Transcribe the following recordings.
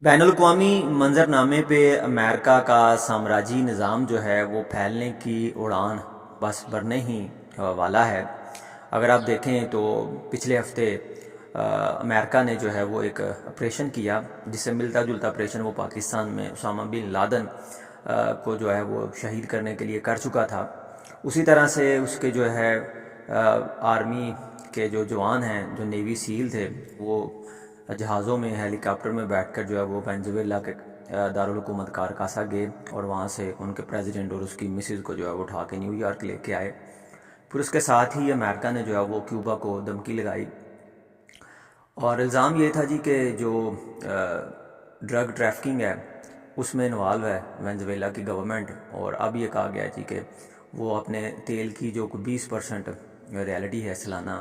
بین الاقوامی منظرنامے پہ امریکہ کا سامراجی نظام جو ہے وہ پھیلنے کی اڑان بس بھرنے ہی والا ہے۔ اگر آپ دیکھیں تو پچھلے ہفتے امریکہ نے جو ہے وہ ایک آپریشن کیا جس سے ملتا جلتا آپریشن وہ پاکستان میں اسامہ بن لادن کو جو ہے وہ شہید کرنے کے لیے کر چکا تھا۔ اسی طرح سے اس کے جو ہے آرمی کے جو جوان ہیں، جو نیوی سیل تھے، وہ جہازوں میں ہیلی کاپٹر میں بیٹھ کر جو ہے وہ وینزویلا کے دارالحکومت کارکاسا گئے اور وہاں سے ان کے پریزیڈنٹ اور اس کی مسز کو جو ہے وہ اٹھا کے نیو یارک لے کے آئے۔ پھر اس کے ساتھ ہی امریکہ نے جو ہے وہ کیوبا کو دھمکی لگائی اور الزام یہ تھا جی کہ جو ڈرگ ٹریفکنگ ہے اس میں انوالو ہے وینزویلا کی گورنمنٹ، اور اب یہ کہا گیا جی کہ وہ اپنے تیل کی جو 20% ریالٹی ہے سالانہ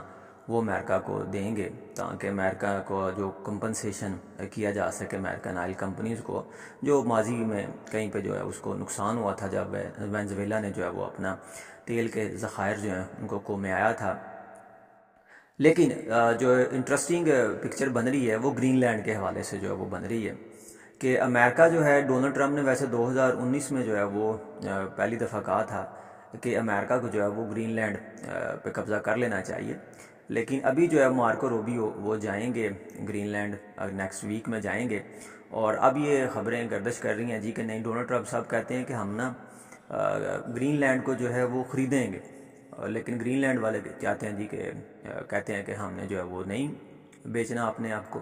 وہ امریکہ کو دیں گے تاکہ امریکہ کو جو کمپنسیشن کیا جا سکے امریکن آئل کمپنیز کو، جو ماضی میں کہیں پہ جو ہے اس کو نقصان ہوا تھا جب وینزویلا نے جو ہے وہ اپنا تیل کے ذخائر جو ہیں ان کو کومیایا تھا۔ لیکن جو انٹرسٹنگ پکچر بن رہی ہے وہ گرین لینڈ کے حوالے سے جو ہے وہ بن رہی ہے کہ امریکہ جو ہے، ڈونلڈ ٹرمپ نے ویسے 2019 میں جو ہے وہ پہلی دفعہ کہا تھا کہ امریکہ کو جو ہے وہ گرین لینڈ پہ قبضہ کر لینا چاہیے، لیکن ابھی جو ہے مارکو روبیو وہ جائیں گے گرین لینڈ، نیکسٹ ویک میں جائیں گے، اور اب یہ خبریں گردش کر رہی ہیں جی کہ نہیں، ڈونلڈ ٹرمپ صاحب کہتے ہیں کہ ہم نا گرین لینڈ کو جو ہے وہ خریدیں گے، لیکن گرین لینڈ والے چاہتے ہیں جی کہ کہتے ہیں کہ ہم نے جو ہے وہ نہیں بیچنا اپنے آپ کو۔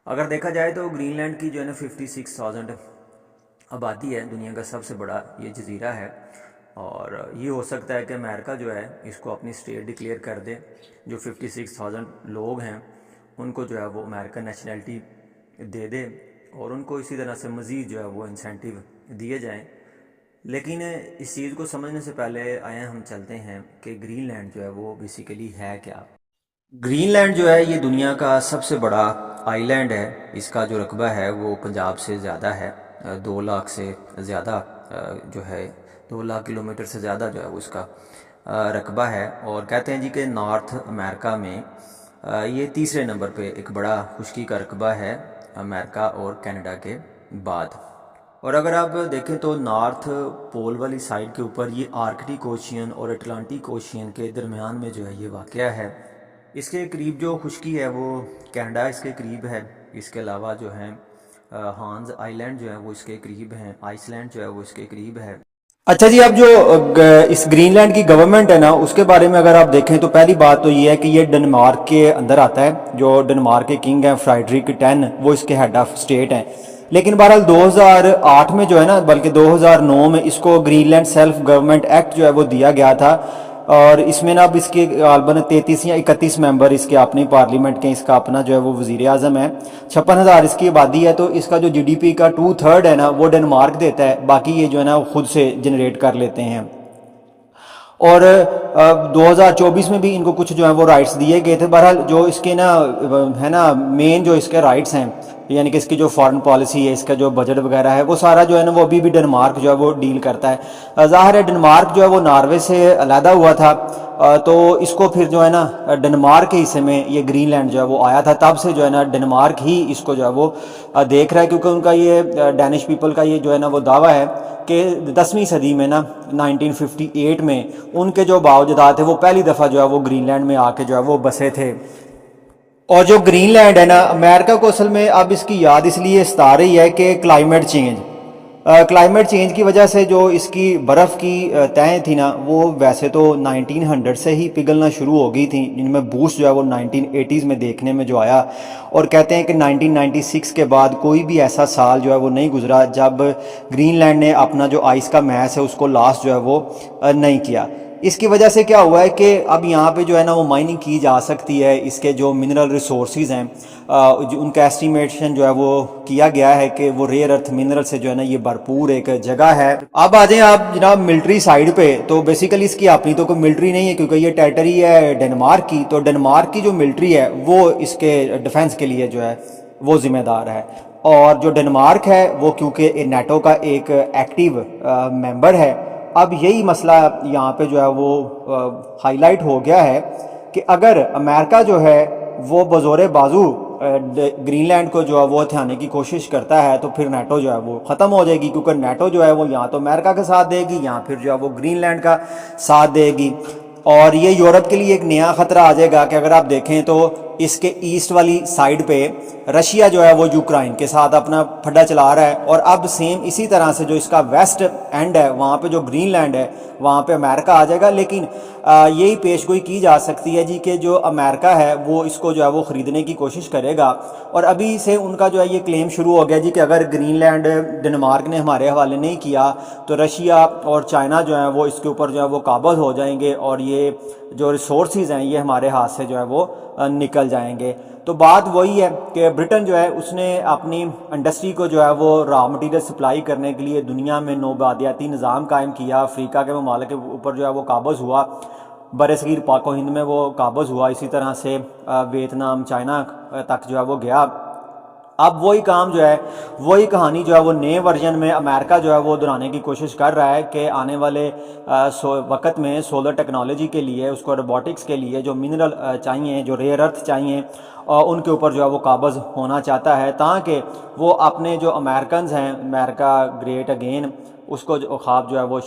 اگر دیکھا جائے تو گرین لینڈ کی جو ہے نا 56,000 آبادی ہے، دنیا کا سب سے بڑا یہ جزیرہ ہے، اور یہ ہو سکتا ہے کہ امریکہ جو ہے اس کو اپنی اسٹیٹ ڈکلیئر کر دے۔ جو 56,000 لوگ ہیں ان کو جو ہے وہ امریکن نیشنلٹی دے دے اور ان کو اسی طرح سے مزید جو ہے وہ انسینٹیو دیے جائیں۔ لیکن اس چیز کو سمجھنے سے پہلے آئیں ہم چلتے ہیں کہ گرین لینڈ جو ہے وہ بیسیکلی ہے کیا۔ گرین لینڈ جو ہے یہ دنیا کا سب سے بڑا آئی لینڈ ہے۔ اس کا جو رقبہ ہے وہ پنجاب سے زیادہ ہے، 2 لاکھ سے زیادہ جو ہے 2 لاکھ کلومیٹر سے زیادہ جو ہے وہ اس کا رقبہ ہے، اور کہتے ہیں جی کہ نارتھ امریکہ میں یہ تیسرے نمبر پہ ایک بڑا خشکی کا رقبہ ہے امریکہ اور کینیڈا کے بعد۔ اور اگر آپ دیکھیں تو نارتھ پول والی سائڈ کے اوپر یہ آرکٹک اوشین اور اٹلانٹک اوشین کے درمیان میں جو ہے یہ واقع ہے۔ اس کے قریب جو خشکی ہے وہ کینیڈا اس کے قریب ہے، اس کے علاوہ جو ہے ہانز آئی لینڈ جو ہے وہ اس کے قریب ہیں، آئس لینڈ جو ہے وہ اس کے قریب ہے۔ اچھا جی، اب جو اس گرین لینڈ کی گورنمنٹ ہے نا اس کے بارے میں اگر آپ دیکھیں تو پہلی بات تو یہ ہے کہ یہ ڈنمارک کے اندر آتا ہے۔ جو ڈنمارک کے کنگ ہیں فرائیڈرک 10 وہ اس کے ہیڈ آف اسٹیٹ ہیں، لیکن بہرحال 2008 میں جو ہے نا، بلکہ 2009 میں اس کو Greenland self government act جو ہے وہ دیا گیا تھا، اور اس میں نا اب اس کے غالباً 33 یا 31 ممبر اس کے اپنی پارلیمنٹ کے، اس کا اپنا جو ہے وہ وزیر اعظم ہے، 56,000 اس کی آبادی ہے، تو اس کا جو جی ڈی پی کا 2/3 ہے نا وہ ڈنمارک دیتا ہے، باقی یہ جو ہے نا وہ خود سے جنریٹ کر لیتے ہیں۔ اور 2024 میں بھی ان کو کچھ جو ہیں وہ رائٹس دیے گئے تھے۔ بہرحال جو اس کے نا ہے نا مین جو اس کے رائٹس ہیں، یعنی کہ اس کی جو فارن پالیسی ہے، اس کا جو بجٹ وغیرہ ہے، وہ سارا جو ہے نا وہ ابھی بھی ڈنمارک جو ہے وہ ڈیل کرتا ہے۔ ظاہر ہے ڈنمارک جو ہے وہ ناروے سے علیحدہ ہوا تھا، تو اس کو پھر جو ہے نا ڈنمارک کے حصے میں یہ گرین لینڈ جو ہے وہ آیا تھا، تب سے جو ہے نا ڈنمارک ہی اس کو جو ہے وہ دیکھ رہا ہے، کیونکہ ان کا یہ ڈینش پیپل کا یہ جو ہے نا وہ دعویٰ ہے کہ 10ویں صدی میں نا 1958 میں ان کے جو باوجداد تھے وہ پہلی دفعہ جو ہے وہ گرین لینڈ میں آ کے جو ہے وہ بسے تھے۔ اور جو گرین لینڈ ہے نا امریکہ کو اصل میں اب اس کی یاد اس لیے ستا رہی ہے کہ کلائمیٹ چینج کی وجہ سے جو اس کی برف کی تہیں تھی نا وہ ویسے تو 1900 سے ہی پگھلنا شروع ہو گئی تھیں، جن میں بوسٹ جو ہے وہ 1980s میں دیکھنے میں جو آیا، اور کہتے ہیں کہ 1996 کے بعد کوئی بھی ایسا سال جو ہے وہ نہیں گزرا جب گرین لینڈ نے اپنا جو آئس کا میس ہے اس کو لاس جو ہے وہ نہیں کیا۔ اس کی وجہ سے کیا ہوا ہے کہ اب یہاں پہ جو ہے نا وہ مائننگ کی جا سکتی ہے، اس کے جو منرل ریسورسز ہیں ان کا ایسٹیمیشن جو ہے وہ کیا گیا ہے کہ وہ ریئر ارتھ منرل سے جو ہے نا یہ بھرپور ایک جگہ ہے۔ اب آ جائیں آپ جناب ملٹری سائیڈ پہ، تو بیسیکلی اس کی اپنی تو کوئی ملٹری نہیں ہے کیونکہ یہ ٹیریٹری ہے ڈنمارک کی، تو ڈنمارک کی جو ملٹری ہے وہ اس کے ڈیفنس کے لیے جو ہے وہ ذمہ دار ہے، اور جو ڈنمارک ہے وہ کیونکہ نیٹو کا ایک ایکٹیو ممبر ہے۔ اب یہی مسئلہ یہاں پہ جو ہے وہ ہائی لائٹ ہو گیا ہے کہ اگر امریکہ جو ہے وہ بزور بازو گرین لینڈ کو جو ہے وہ ہتھیانے کی کوشش کرتا ہے تو پھر نیٹو جو ہے وہ ختم ہو جائے گی، کیونکہ نیٹو جو ہے وہ یہاں تو امریکہ کا ساتھ دے گی، یہاں پھر جو ہے وہ گرین لینڈ کا ساتھ دے گی، اور یہ یورپ کے لیے ایک نیا خطرہ آ جائے گا کہ اگر آپ دیکھیں تو اس کے ایسٹ والی سائڈ پہ رشیا جو ہے وہ یوکرائن کے ساتھ اپنا پھڈا چلا رہا ہے، اور اب سیم اسی طرح سے جو اس کا ویسٹ اینڈ ہے وہاں پہ جو گرین لینڈ ہے وہاں پہ امریکہ آ جائے گا، لیکن یہی پیش گوئی کی جا سکتی ہے جی کہ جو امریکہ ہے وہ اس کو جو ہے وہ خریدنے کی کوشش کرے گا، اور ابھی سے ان کا جو ہے یہ کلیم شروع ہو گیا جی کہ اگر گرین لینڈ ڈنمارک نے ہمارے حوالے نہیں کیا تو رشیا اور چائنا جو ہیں وہ اس کے اوپر جو ہے وہ قابض ہو جائیں گے، اور یہ جو ریسورسز ہیں یہ ہمارے ہاتھ سے جو ہے وہ نکل جائیں گے۔ تو بات وہی ہے کہ برٹن جو ہے اس نے اپنی انڈسٹری کو جو ہے وہ را مٹیریل سپلائی کرنے کے لیے دنیا میں نوآبادیاتی نظام قائم کیا، افریقہ کے ممالک کے اوپر جو ہے وہ قابض ہوا، بر صغیر پاک و ہند میں وہ قابض ہوا، اسی طرح سے ویتنام چائنا تک جو ہے وہ گیا۔ اب وہی کام جو ہے وہی کہانی جو ہے وہ نئے ورژن میں امریکہ جو ہے وہ دہرانے کی کوشش کر رہا ہے کہ آنے والے وقت میں سولر ٹیکنالوجی کے لیے، اس کو روبوٹکس کے لیے جو منرل چاہیے، جو ریئر ارتھ چاہیے، ان کے اوپر جو ہے وہ قابض ہونا چاہتا ہے، تاکہ وہ اپنے جو امریکنز ہیں، امریکہ گریٹ اگین، اس کو جو خواب جو ہے وہ